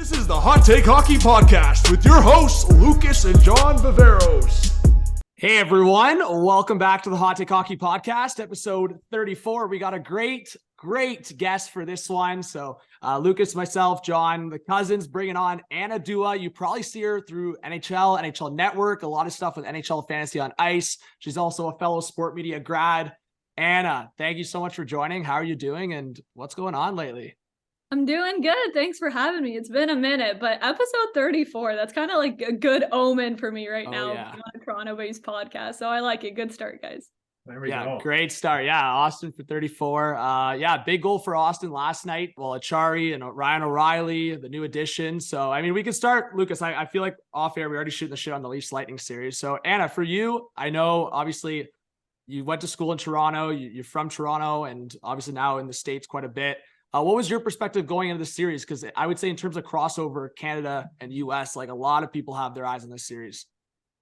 This is the Hot Take Hockey Podcast with your hosts, Lucas and John Viveiros. Hey everyone, welcome back to the Hot Take Hockey Podcast, episode 34. We got a great guest for this one. So Lucas, myself, John, the cousins, bringing on Anna Dua. You probably see her through NHL Network, a lot of stuff with NHL Fantasy on Ice. She's also a fellow sport media grad. Anna, thank you so much for joining. How are you doing and what's going on lately? I'm doing good. Thanks for having me. It's been a minute, but episode 34, that's kind of like a good omen for me right now. Yeah. On a Toronto-based podcast. So I like it. Good start, guys. There we go. Great start. Yeah, Austin for 34. Big goal for Austin last night. Well, Achari and Ryan O'Reilly, the new addition. So, I mean, we can start, Lucas. I feel like off air, we already shooting the shit on the Leafs Lightning series. So, Anna, for you, I know obviously you went to school in Toronto. You're from Toronto and obviously now in the States quite a bit. What was your perspective going into the series? Because I would say in terms of crossover, Canada and US, like a lot of people have their eyes on this series.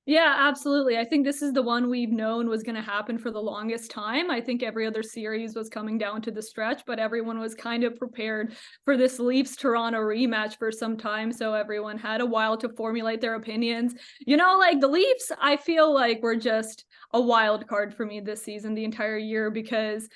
Yeah, absolutely. I think this is the one we've known was going to happen for the longest time. I think every other series was coming down to the stretch, but everyone was kind of prepared for this Leafs-Toronto rematch for some time. So everyone had a while to formulate their opinions. You know, like the Leafs, I feel like were just a wild card for me this season, the entire year, because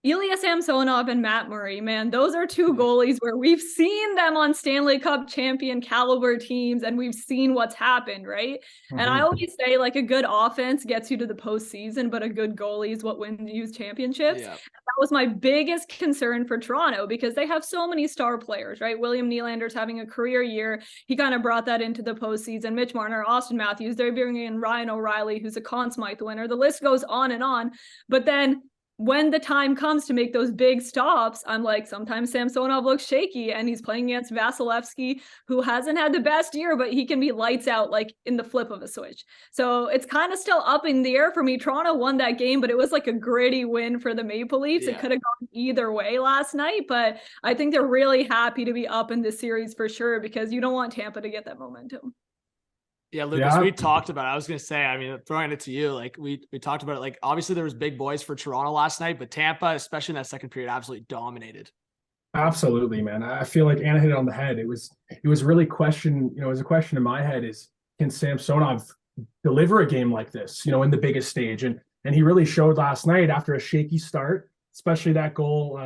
Ilya Samsonov and Matt Murray, man, those are two goalies where we've seen them on Stanley Cup champion caliber teams and we've seen what's happened, right? Mm-hmm. And I always say like a good offense gets you to the postseason, but a good goalie is what wins you championships. Yeah. That was my biggest concern for Toronto because they have so many star players, right? William Nylander's having a career year. He kind of brought that into the postseason. Mitch Marner, Austin Matthews, they're bringing in Ryan O'Reilly, who's a Conn Smythe winner. The list goes on and on. But then when the time comes to make those big stops, I'm like, sometimes Samsonov looks shaky and he's playing against Vasilevsky, who hasn't had the best year, but he can be lights out like in the flip of a switch. So it's kind of still up in the air for me. Toronto won that game, but it was like a gritty win for the Maple Leafs. Yeah. It could have gone either way last night, but I think they're really happy to be up in this series for sure because you don't want Tampa to get that momentum. Yeah, Lucas, we talked about it. I was going to say, I mean, throwing it to you, like we talked about it, like obviously there was big boys for Toronto last night, but Tampa, especially in that second period, absolutely dominated. Absolutely, man. I feel like Anna hit it on the head. It was really it was a question in my head is, can Samsonov deliver a game like this, in the biggest stage? And he really showed last night after a shaky start, especially that goal.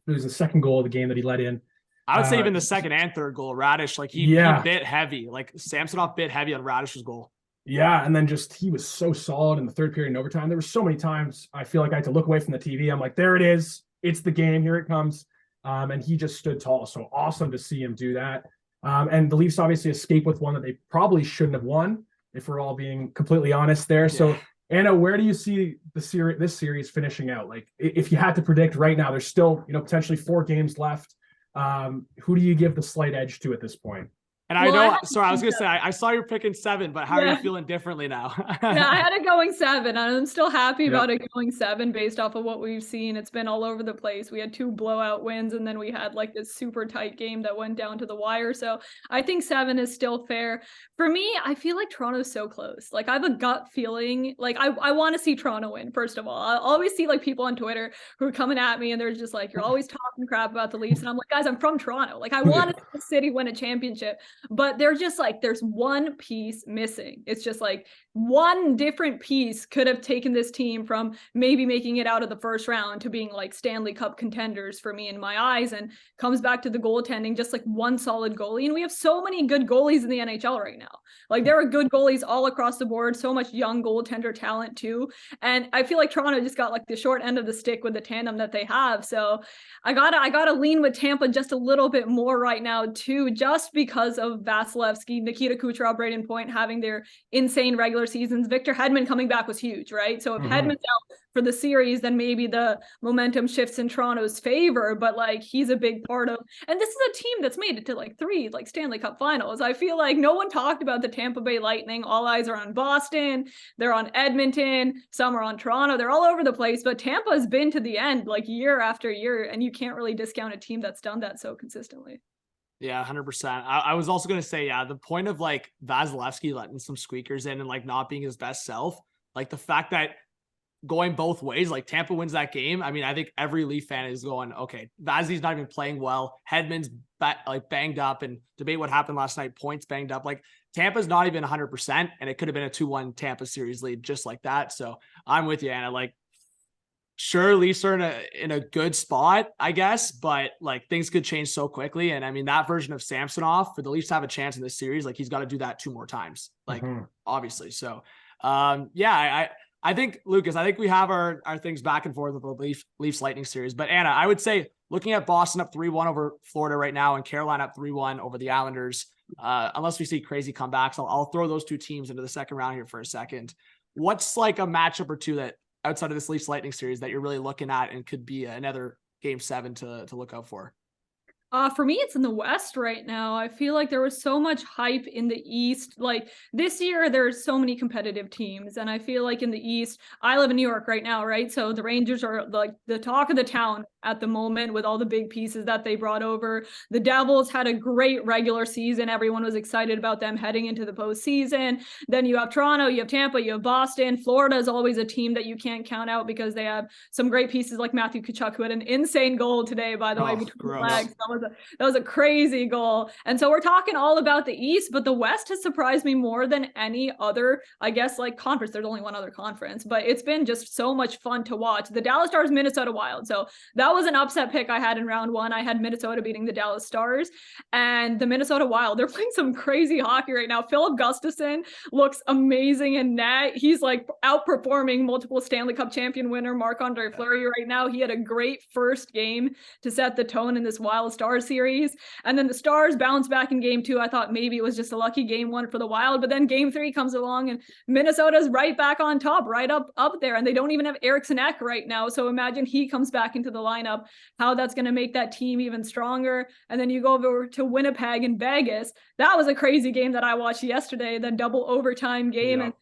It was the second goal of the game that he let in. I would say even the second and third goal, Radish, like he bit heavy, like Samsonov bit heavy on Radish's goal. Yeah, and then he was so solid in the third period and overtime. There were so many times I feel like I had to look away from the TV. I'm like, there it is. It's the game. Here it comes. And he just stood tall. So awesome to see him do that. And the Leafs obviously escaped with one that they probably shouldn't have won, if we're all being completely honest there. Yeah. So, Anna, where do you see this series finishing out? Like, if you had to predict right now, there's still, potentially 4 games left. Who do you give the slight edge to at this point? And I was going to say, I saw you're picking 7, but how are you feeling differently now? Yeah, I had it going 7, and I'm still happy about it going 7 based off of what we've seen. It's been all over the place. We had 2 blowout wins, and then we had like this super tight game that went down to the wire. So I think 7 is still fair. For me, I feel like Toronto's so close. Like I have a gut feeling, like I want to see Toronto win, first of all. I always see like people on Twitter who are coming at me, and they're just like, you're always talking crap about the Leafs. And I'm like, guys, I'm from Toronto. Like I want to see the city win a championship. But they're just like, there's one piece missing. It's just like one different piece could have taken this team from maybe making it out of the first round to being like Stanley Cup contenders for me in my eyes, and comes back to the goaltending, just like one solid goalie. And we have so many good goalies in the NHL right now. Like there are good goalies all across the board, so much young goaltender talent too. And I feel like Toronto just got like the short end of the stick with the tandem that they have. So I gotta lean with Tampa just a little bit more right now too, just because of Vasilevsky, Nikita Kucherov, Braden Point having their insane regular seasons. Victor Hedman coming back was huge, right? So if Hedman's out for the series, then maybe the momentum shifts in Toronto's favor, but like he's a big part of, and this is a team that's made it to like 3 like Stanley Cup finals. I feel like no one talked about the Tampa Bay Lightning. All eyes are on Boston. They're on Edmonton. Some are on Toronto. They're all over the place, but Tampa has been to the end like year after year, and you can't really discount a team that's done that so consistently. Yeah, 100%. I was also going to say, the point of like Vasilevsky letting some squeakers in and like not being his best self, like the fact that going both ways. Like Tampa wins that game. I mean, I think every Leaf fan is going, okay, Vazzy's not even playing well. Hedman's banged up, and debate what happened last night. Points banged up. Like Tampa's not even 100%, and it could have been a 2-1 Tampa series lead just like that. So I'm with you, Anna. Like, sure, Leafs are in a good spot, I guess, but like things could change so quickly. And I mean, that version of Samsonov, for the Leafs to have a chance in this series, like he's got to do that 2 more times, like obviously. So I think, Lucas, I think we have our things back and forth with the Leafs Lightning series. But Anna, I would say looking at Boston up 3-1 over Florida right now and Carolina up 3-1 over the Islanders, unless we see crazy comebacks, I'll throw those two teams into the second round here for a second. What's like a matchup or two that outside of this Leafs Lightning series that you're really looking at and could be another game 7 to look out for? For me, it's in the West right now. I feel like there was so much hype in the East. Like this year, there's so many competitive teams. And I feel like in the East, I live in New York right now, right? So the Rangers are like the talk of the town at the moment with all the big pieces that they brought over. The Devils had a great regular season. Everyone was excited about them heading into the postseason. Then you have Toronto, you have Tampa, you have Boston. Florida is always a team that you can't count out because they have some great pieces like Matthew Tkachuk, who had an insane goal today, by the way, between the flags. That was a crazy goal. And so we're talking all about the East, but the West has surprised me more than any other, I guess, like conference. There's only one other conference, but it's been just so much fun to watch. The Dallas Stars, Minnesota Wild. So that was an upset pick I had in round 1. I had Minnesota beating the Dallas Stars, and the Minnesota Wild, they're playing some crazy hockey right now. Philip Gustafson looks amazing in net. He's like outperforming multiple Stanley Cup champion winner Marc-Andre Fleury right now. He had a great first game to set the tone in this Wild Stars series. And then the Stars bounced back in game 2. I thought maybe it was just a lucky game 1 for the Wild, but then game 3 comes along and Minnesota's right back on top, right up there. And they don't even have Eriksson Ek right now. So imagine he comes back into the lineup, how that's going to make that team even stronger. And then you go over to Winnipeg and Vegas. That was a crazy game that I watched yesterday, the double overtime game. Yeah. And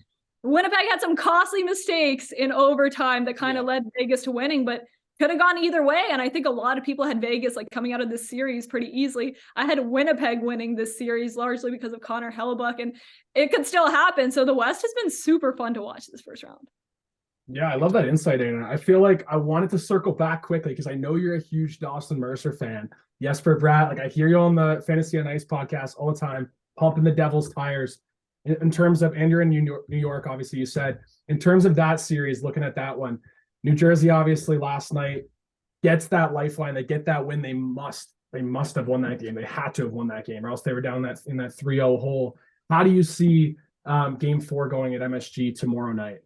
Winnipeg had some costly mistakes in overtime that kind of led Vegas to winning, but could have gone either way. And I think a lot of people had Vegas like coming out of this series pretty easily. I had Winnipeg winning this series largely because of Connor Hellebuck, and it could still happen. So the West has been super fun to watch this first round. Yeah, I love that insight, Anna. I feel like I wanted to circle back quickly because I know you're a huge Dawson Mercer fan. Jesper Bratt, like I hear you on the Fantasy on Ice podcast all the time, pumping the Devils' tires. In terms of, and you're in New York, obviously you said, in terms of that series, looking at that one, New Jersey, obviously last night gets that lifeline. They get that win. They must have won that game. They had to have won that game or else they were down in that 3-0 hole. How do you see game 4 going at MSG tomorrow night?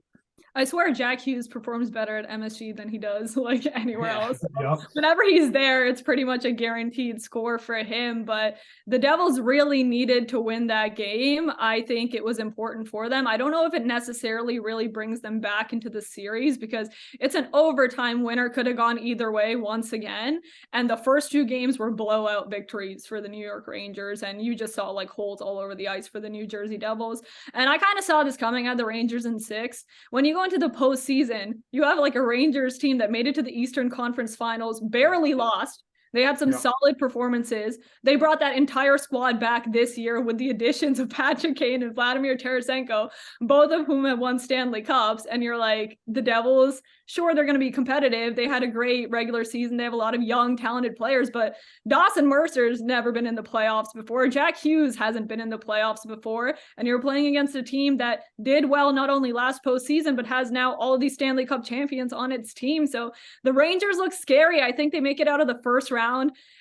I swear Jack Hughes performs better at MSG than he does like anywhere else. Yep. Whenever he's there, it's pretty much a guaranteed score for him. But the Devils really needed to win that game. I think it was important for them. I don't know if it necessarily really brings them back into the series because it's an overtime winner. Could have gone either way once again. And the first 2 games were blowout victories for the New York Rangers. And you just saw like holes all over the ice for the New Jersey Devils. And I kind of saw this coming at the Rangers in 6. When you go into the postseason, you have like a Rangers team that made it to the Eastern Conference Finals, barely lost. They had some solid performances. They brought that entire squad back this year with the additions of Patrick Kane and Vladimir Tarasenko, both of whom have won Stanley Cups. And you're like, the Devils, sure, they're going to be competitive. They had a great regular season. They have a lot of young, talented players, but Dawson Mercer's never been in the playoffs before. Jack Hughes hasn't been in the playoffs before. And you're playing against a team that did well, not only last postseason, but has now all of these Stanley Cup champions on its team. So the Rangers look scary. I think they make it out of the first round.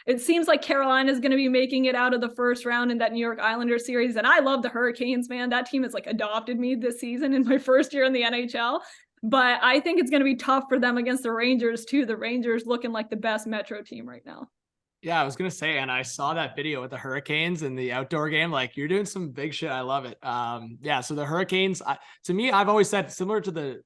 It seems like Carolina is going to be making it out of the first round in that New York Islanders series. And I love the Hurricanes, man. That team has like adopted me this season in my first year in the NHL. But I think it's going to be tough for them against the Rangers too. The Rangers looking like the best Metro team right now. Yeah, I was going to say, and I saw that video with the Hurricanes in the outdoor game. Like you're doing some big shit. I love it. Yeah. So the Hurricanes, to me, I've always said similar to the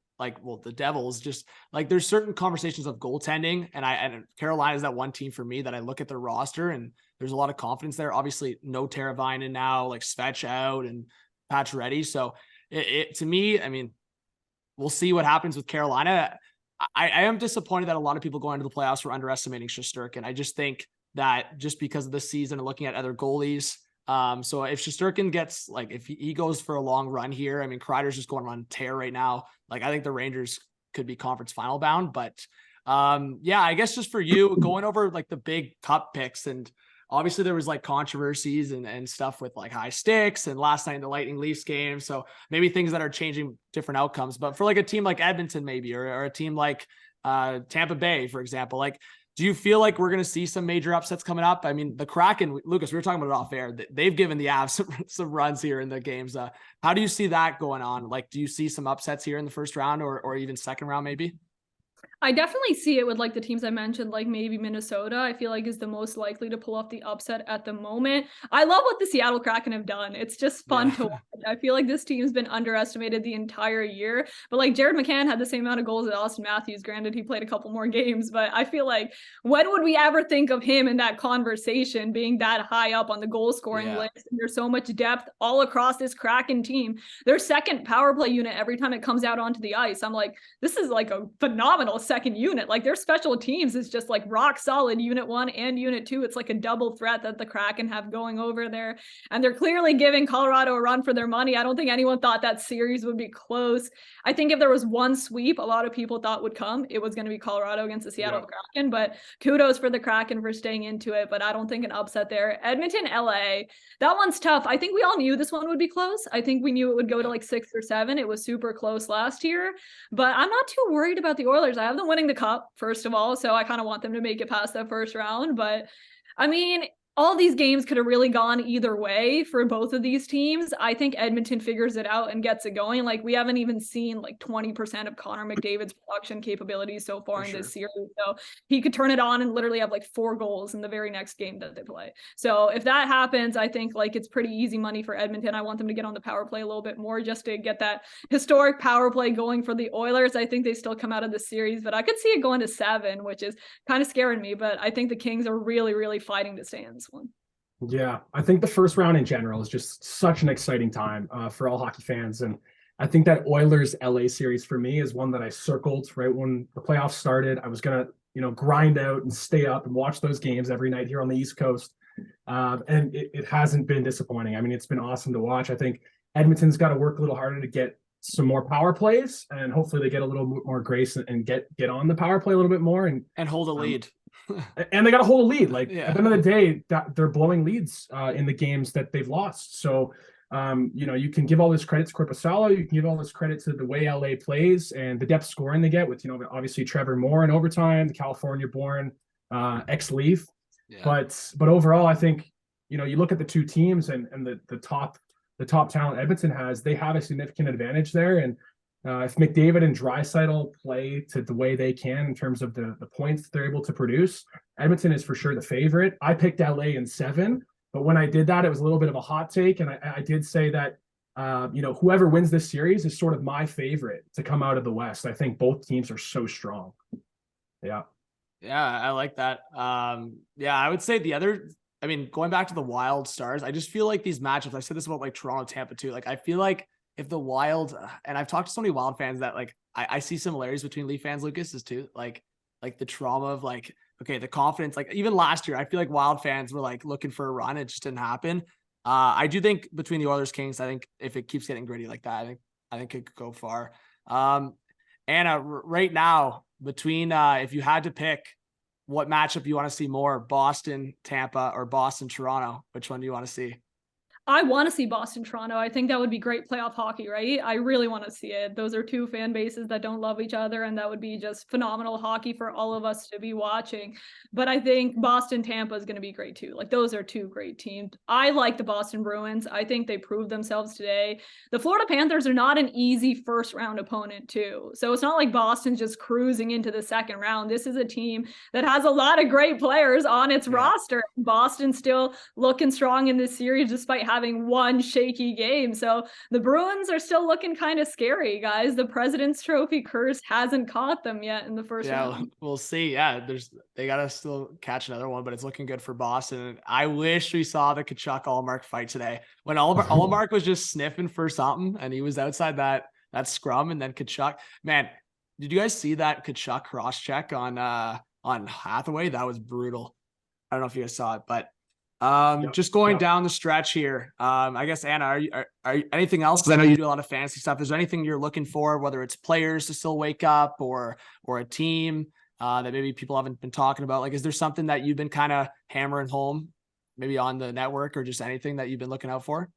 Devils, just like there's certain conversations of goaltending, and Carolina is that one team for me that I look at their roster and there's a lot of confidence there. Obviously, no Teravainen now, like Svech out and Patch ready. So it to me, I mean, we'll see what happens with Carolina. I am disappointed that a lot of people going into the playoffs were underestimating Shesterkin. I just think that just because of the season and looking at other goalies. So if Shesterkin gets if he goes for a long run here, I mean, Kreider's just going on tear right now. Like I think the Rangers could be conference final bound. But yeah, I guess just for you going over like the big cup picks, and obviously there was like controversies and stuff with like high sticks and last night in the Lightning Leafs game. So maybe things that are changing different outcomes, but for like a team like Edmonton, maybe, or a team like Tampa Bay, for example, like, do you feel like we're going to see some major upsets coming up? I mean, the Kraken, Lucas, we were talking about it off air. They've given the Avs some runs here in the games. How do you see that going on? Like, do you see some upsets here in the first round or even second round, maybe? I definitely see it with like the teams I mentioned, like maybe Minnesota, I feel like is the most likely to pull off the upset at the moment. I love what the Seattle Kraken have done. It's just fun to watch. I feel like this team's been underestimated the entire year, but like Jared McCann had the same amount of goals as Austin Matthews. Granted, he played a couple more games, but I feel like when would we ever think of him in that conversation being that high up on the goal scoring list? And there's so much depth all across this Kraken team. Their second power play unit every time it comes out onto the ice. I'm like, this is like a phenomenal second unit. Like their special teams is just like rock solid. Unit 1 and Unit 2, it's like a double threat that the Kraken have going over there, and they're clearly giving Colorado a run for their money. I don't think anyone thought that series would be close. I think if there was one sweep a lot of people thought would come, it was going to be Colorado against the Seattle Kraken, but kudos for the Kraken for staying into it. But I don't think an upset there. Edmonton, LA, that one's tough. I think we all knew this one would be close. I think we knew it would go to like 6 or 7. It was super close last year, but I'm not too worried about the Oilers. I have them winning the cup, first of all, so I kind of want them to make it past that first round. But I mean, all these games could have really gone either way for both of these teams. I think Edmonton figures it out and gets it going. Like, we haven't even seen like 20% of Connor McDavid's production capabilities so far in this series. So he could turn it on and literally have like 4 goals in the very next game that they play. So if that happens, I think like it's pretty easy money for Edmonton. I want them to get on the power play a little bit more just to get that historic power play going for the Oilers. I think they still come out of the series, but I could see it going to 7, which is kind of scaring me. But I think the Kings are really, really fighting to stay in this one. Yeah, I think the first round in general is just such an exciting time for all hockey fans. And I think that Oilers LA series for me is one that I circled right when the playoffs started. I was going to, grind out and stay up and watch those games every night here on the East Coast. And it hasn't been disappointing. I mean, it's been awesome to watch. I think Edmonton's got to work a little harder to get some more power plays, and hopefully they get a little more grace and get on the power play a little bit more and hold a lead. And they got to hold a lead. Like at the end of the day, they're blowing leads in the games that they've lost. So, you can give all this credit to Korpisalo. You can give all this credit to the way LA plays and the depth scoring they get with, obviously Trevor Moore in overtime, the California-born ex-Leaf. Yeah. But overall, I think, you look at the two teams and the top talent Edmonton has, they have a significant advantage there. And if McDavid and Draisaitl play to the way they can in terms of the points they're able to produce, Edmonton is for sure the favorite. I picked LA in 7, but when I did that, it was a little bit of a hot take. And I did say that, whoever wins this series is sort of my favorite to come out of the West. I think both teams are so strong. Yeah. Yeah, I like that. I would say going back to the Wild Stars, I just feel like these matchups, I said this about like Toronto, Tampa too. Like, I feel like if the Wild, and I've talked to so many Wild fans that like, I see similarities between Leaf fans, Lucas, is too, like the trauma of like, okay, the confidence, like even last year, I feel like Wild fans were like looking for a run. It just didn't happen. I do think between the Oilers Kings, I think if it keeps getting gritty like that, I think it could go far. Anna, right now, between, if you had to pick what matchup you want to see more, Boston, Tampa, or Boston, Toronto, which one do you want to see? I want to see Boston, Toronto. I think that would be great playoff hockey, right? I really want to see it. Those are two fan bases that don't love each other, and that would be just phenomenal hockey for all of us to be watching. But I think Boston, Tampa is going to be great too. Like, those are two great teams. I like the Boston Bruins. I think they proved themselves today. The Florida Panthers are not an easy first round opponent too. So it's not like Boston's just cruising into the second round. This is a team that has a lot of great players on its roster. Boston's still looking strong in this series despite having one shaky game. So the Bruins are still looking kind of scary, guys. The President's Trophy curse hasn't caught them yet in the first round. We'll see. Yeah, they got to still catch another one, but it's looking good for Boston. I wish we saw the Tkachuk Allmark fight today when Allmark was just sniffing for something and he was outside that scrum, and then Tkachuk. Man, did you guys see that Tkachuk cross check on Hathaway? That was brutal. I don't know if you guys saw it, but just going down the stretch here. I guess, Anna, anything else? Because I know you do a lot of fantasy stuff. Is there anything you're looking for, whether it's players to still wake up or a team that maybe people haven't been talking about? Like, is there something that you've been kind of hammering home, maybe on the network, or just anything that you've been looking out for?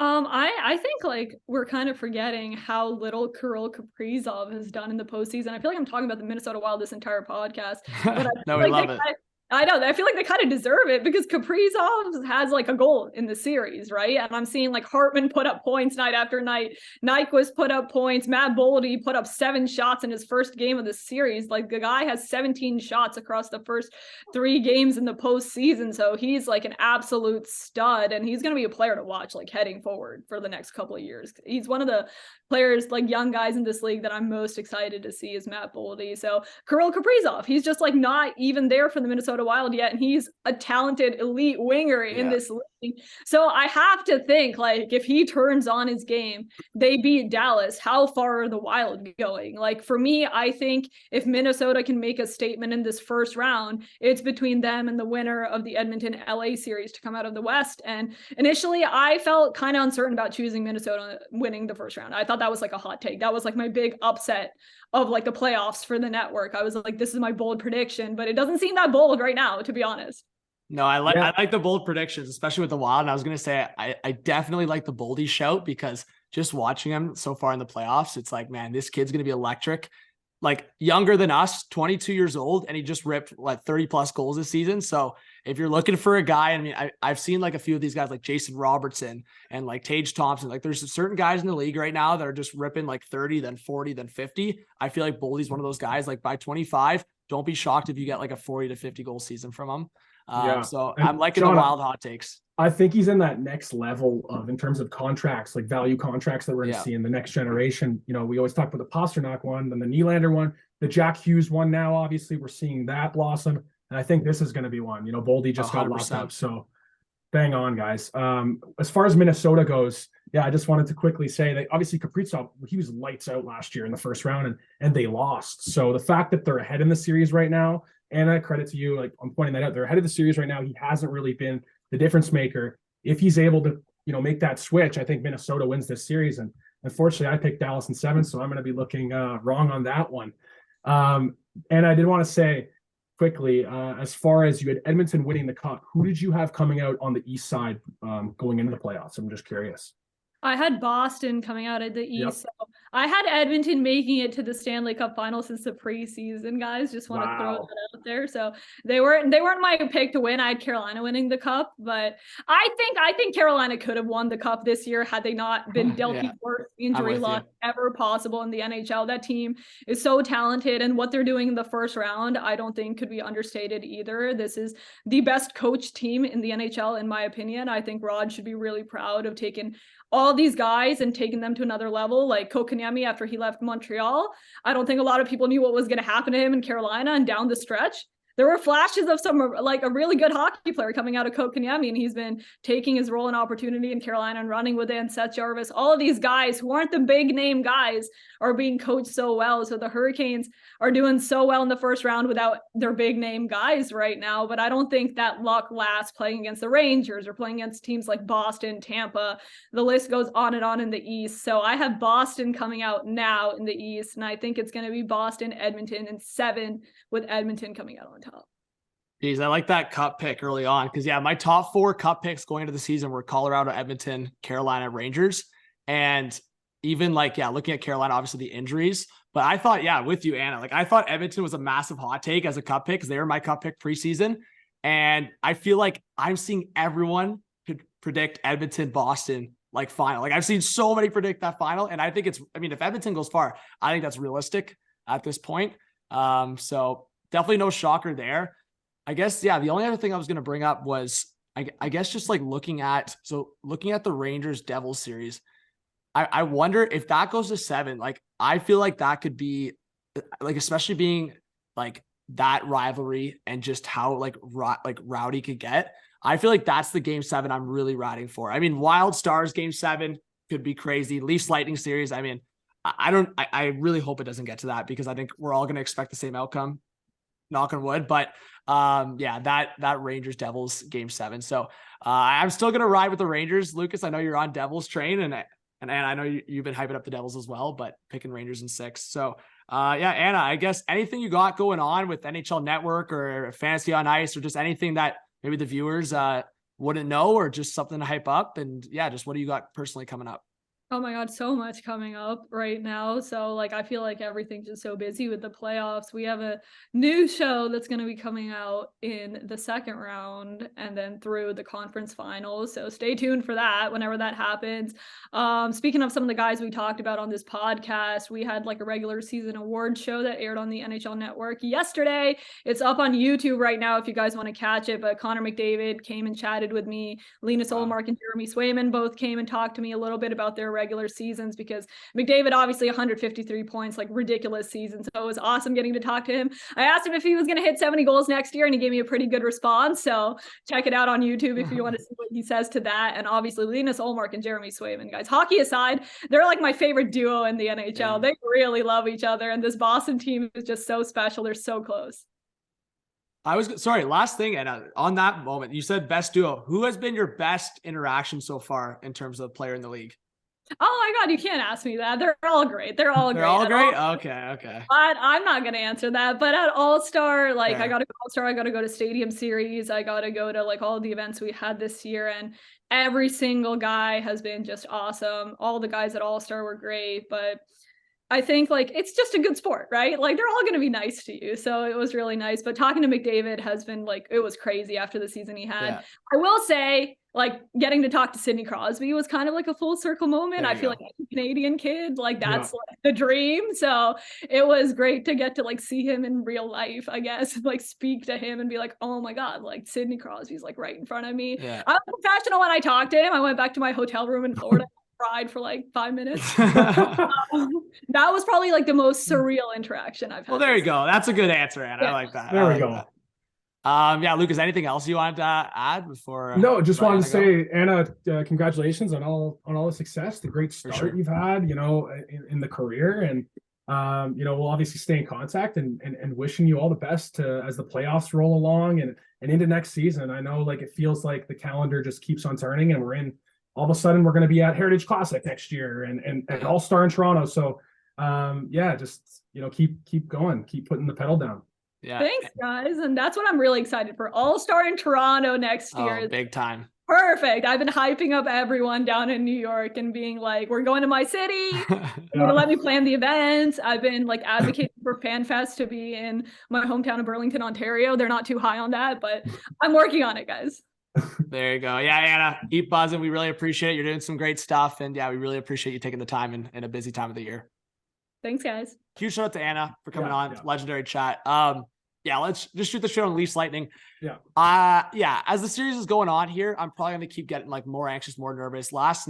I think like we're kind of forgetting how little Kirill Kaprizov has done in the postseason. I feel like I'm talking about the Minnesota Wild this entire podcast, but No, we love it. I know. I feel like they kind of deserve it because Kaprizov has like a goal in the series, right? And I'm seeing like Hartman put up points night after night. Nyquist put up points. Matt Boldy put up 7 shots in his first game of the series. Like the guy has 17 shots across the first 3 games in the postseason. So he's like an absolute stud, and he's going to be a player to watch like heading forward for the next couple of years. He's one of the players, like young guys in this league, that I'm most excited to see is Matt Boldy. So Kirill Kaprizov, he's just like not even there for the Minnesota Wild yet, and he's a talented elite winger in this league. So I have to think like if he turns on his game, they beat Dallas. How far are the Wild going? Like for me, I think if Minnesota can make a statement in this first round, it's between them and the winner of the Edmonton LA series to come out of the West. And initially I felt kind of uncertain about choosing Minnesota winning the first round. I thought that was like a hot take. That was like my big upset of like the playoffs for the network. I was like, this is my bold prediction, but it doesn't seem that bold right now, to be honest. No, I like the bold predictions, especially with the Wild. And I was going to say, I definitely like the Boldy shout, because just watching him so far in the playoffs, it's like, man, this kid's going to be electric. Like younger than us, 22 years old, and he just ripped like 30 plus goals this season. So if you're looking for a guy, I mean, I've seen like a few of these guys like Jason Robertson and like Tage Thompson. Like there's certain guys in the league right now that are just ripping like 30, then 40, then 50. I feel like Boldy's one of those guys. Like by 25, don't be shocked if you get like a 40 to 50 goal season from him. So I'm liking the Wild hot takes. I think he's in that next level of, in terms of contracts, like value contracts that we're going to see in the next generation. You know, we always talk about the Pasternak one, then the Nylander one, the Jack Hughes one. Now, obviously we're seeing that blossom. And I think this is going to be one. You know, Boldy just got locked up. So bang on, guys. As far as Minnesota goes, I just wanted to quickly say that obviously Kaprizov, he was lights out last year in the first round, and they lost. So the fact that they're ahead in the series right now, and credit to you, like I'm pointing that out, they're ahead of the series right now. He hasn't really been the difference maker. If he's able to, you know, make that switch, I think Minnesota wins this series. And unfortunately, I picked Dallas in 7, so I'm going to be looking wrong on that one. And I did want to say quickly, as far as you had Edmonton winning the cup, who did you have coming out on the East side going into the playoffs? I'm just curious. I had Boston coming out of the East. So I had Edmonton making it to the Stanley Cup final since the preseason, guys. Just want to throw that out there. So they weren't my pick to win. I had Carolina winning the cup, but I think Carolina could have won the cup this year had they not been dealt the worst injury luck ever possible in the NHL. That team is so talented, and what they're doing in the first round, I don't think could be understated either. This is the best coached team in the NHL, in my opinion. I think Rod should be really proud of taking all these guys and taking them to another level, like Kotkaniemi after he left Montreal. I don't think a lot of people knew what was going to happen to him in Carolina, and down the stretch, there were flashes of some like a really good hockey player coming out of Kotkaniemi, and he's been taking his role and opportunity in Carolina and running with it. And Seth Jarvis, all of these guys who aren't the big name guys are being coached so well. So the Hurricanes are doing so well in the first round without their big name guys right now. But I don't think that luck lasts playing against the Rangers or playing against teams like Boston, Tampa. The list goes on and on in the East. So I have Boston coming out now in the East, and I think it's going to be Boston, Edmonton, and 7 with Edmonton coming out on top. Geez, I like that cup pick early on because, my top 4 cup picks going into the season were Colorado, Edmonton, Carolina, Rangers. And even looking at Carolina, obviously the injuries. But I thought, with you, Anna, I thought Edmonton was a massive hot take as a cup pick because they were my cup pick preseason. And I feel like I'm seeing everyone predict Edmonton, Boston, final. I've seen so many predict that final. And I think if Edmonton goes far, I think that's realistic at this point. So definitely no shocker there. I guess, the only other thing I was going to bring up was, I guess just looking at the Rangers Devils series, I wonder if that goes to 7, I feel like that could be especially being that rivalry and just how rowdy could get. I feel like that's the game 7 I'm really riding for. I mean, Wild Stars game 7 could be crazy. Leafs Lightning series. I mean, I really hope it doesn't get to that because I think we're all going to expect the same outcome, knock on wood. But Yeah, that Rangers Devils game 7. So I'm still going to ride with the Rangers. Lucas, I know you're on Devils train, and I know you've been hyping up the Devils as well, but picking Rangers in 6. So yeah, Anna, I guess anything you got going on with NHL Network or Fantasy on Ice, or just anything that maybe the viewers wouldn't know, or just something to hype up? And yeah, just what do you got personally coming up? Oh my God, so much coming up right now. So like, I feel like everything's just so busy with the playoffs. We have a new show that's going to be coming out in the second round and then through the conference finals. So stay tuned for that whenever that happens. Speaking of some of the guys we talked about on this podcast, we had like a regular season award show that aired on the NHL Network yesterday. It's up on YouTube right now if you guys want to catch it. But Connor McDavid came and chatted with me. Linus Ullmark and Jeremy Swayman both came and talked to me a little bit about their regular seasons, because McDavid obviously 153 points, like ridiculous season. So it was awesome getting to talk to him. I asked him if he was going to hit 70 goals next year, and he gave me a pretty good response. So check it out on YouTube if you want to see what he says to that. And obviously Linus Ullmark and Jeremy Swayman, guys, hockey aside, they're like my favorite duo in the NHL. They really love each other, and this Boston team is just so special. They're so close. Sorry, last thing, and on that moment, you said best duo. Who has been your best interaction so far in terms of player in the league? Oh my God, you can't ask me that. They're all great. They're all great. Okay. But I'm not going to answer that. But at All-Star, like, Fair. I got to go All-Star, I got to go to Stadium Series. I got to go to like all the events we had this year. And every single guy has been just awesome. All the guys at All-Star were great. But I think like it's just a good sport, right? Like they're all going to be nice to you. So it was really nice. But talking to McDavid has been like, it was crazy after the season he had. Yeah. I will say, like, getting to talk to Sidney Crosby was kind of like a full circle moment. I feel like a Canadian kid, like that's like the dream. So it was great to get to like see him in real life, I guess, like speak to him and be like, oh my God, like Sidney Crosby's like right in front of me. Yeah. I was professional when I talked to him. I went back to my hotel room in Florida. Cried for like 5 minutes. That was probably like the most surreal interaction I've had. Well, there you go. That's a good answer, Anna. Yeah. I like that. There we go. That. Yeah, Lucas, anything else you wanted to add before? No, just wanted to say, Anna, congratulations on all the success, the great start you've had, you know, in the career. And, you know, we'll obviously stay in contact and wishing you all the best as the playoffs roll along and into next season. I know like it feels like the calendar just keeps on turning, and all of a sudden we're going to be at Heritage Classic next year and All-Star in Toronto. So yeah, just, you know, keep going, keep putting the pedal down. Yeah. Thanks, guys. And that's what I'm really excited for. All-Star in Toronto next year. Oh, big time. Perfect. I've been hyping up everyone down in New York and being like, we're going to my city. You're gonna let me plan the events. I've been like advocating for FanFest to be in my hometown of Burlington, Ontario. They're not too high on that, but I'm working on it, guys. There you go. Yeah, Anna, keep buzzing. We really appreciate it. You're doing some great stuff. And yeah, we really appreciate you taking the time in a busy time of the year. Thanks, guys. Huge shout out to Anna for coming on. Yeah. Legendary chat. Yeah, let's just shoot the shit on Leafs Lightning. Yeah. Yeah, as the series is going on here, I'm probably going to keep getting like more anxious, more nervous. Last